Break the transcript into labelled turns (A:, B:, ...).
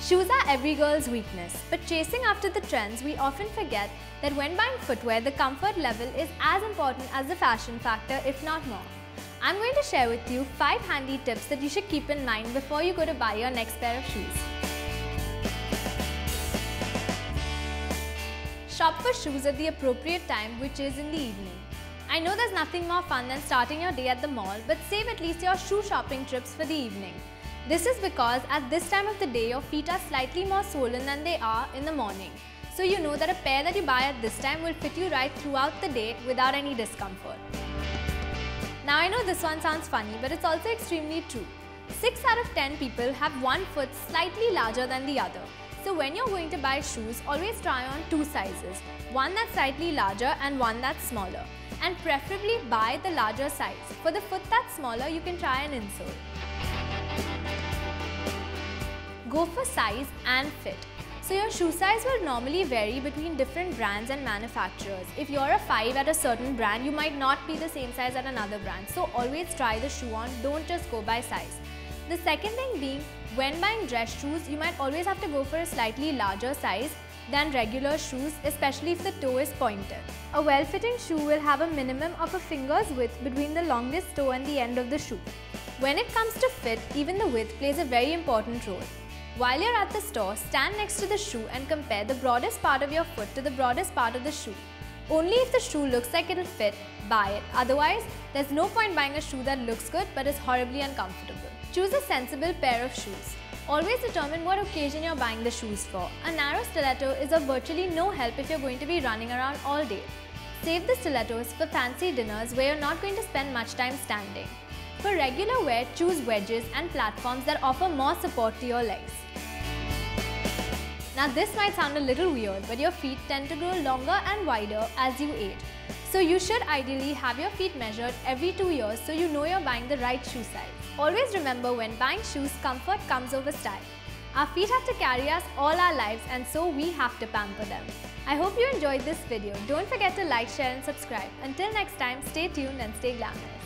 A: Shoes are every girl's weakness, but chasing after the trends, we often forget that when buying footwear, the comfort level is as important as the fashion factor, if not more. I'm going to share with you 5 handy tips that you should keep in mind before you go to buy your next pair of shoes. Shop for shoes at the appropriate time, which is in the evening. I know there's nothing more fun than starting your day at the mall, but save at least your shoe shopping trips for the evening. This is because at this time of the day, your feet are slightly more swollen than they are in the morning. So you know that a pair that you buy at this time will fit you right throughout the day without any discomfort. Now I know this one sounds funny, but it's also extremely true. 6 out of 10 people have one foot slightly larger than the other. So when you're going to buy shoes, always try on 2 sizes, one that's slightly larger and one that's smaller. And preferably buy the larger size. For the foot that's smaller, you can try an insole. Go for size and fit. So your shoe size will normally vary between different brands and manufacturers. If you're a 5 at a certain brand, you might not be the same size at another brand. So always try the shoe on, don't just go by size. The second thing being, when buying dress shoes, you might always have to go for a slightly larger size than regular shoes, especially if the toe is pointed. A well-fitting shoe will have a minimum of a finger's width between the longest toe and the end of the shoe. When it comes to fit, even the width plays a very important role. While you're at the store, stand next to the shoe and compare the broadest part of your foot to the broadest part of the shoe. Only if the shoe looks like it'll fit, buy it. Otherwise, there's no point buying a shoe that looks good but is horribly uncomfortable. Choose a sensible pair of shoes. Always determine what occasion you're buying the shoes for. A narrow stiletto is of virtually no help if you're going to be running around all day. Save the stilettos for fancy dinners where you're not going to spend much time standing. For regular wear, choose wedges and platforms that offer more support to your legs. Now this might sound a little weird, but your feet tend to grow longer and wider as you age. So you should ideally have your feet measured every 2 years so you know you're buying the right shoe size. Always remember, when buying shoes, comfort comes over style. Our feet have to carry us all our lives, and so we have to pamper them. I hope you enjoyed this video. Don't forget to like, share and subscribe. Until next time, stay tuned and stay glamorous.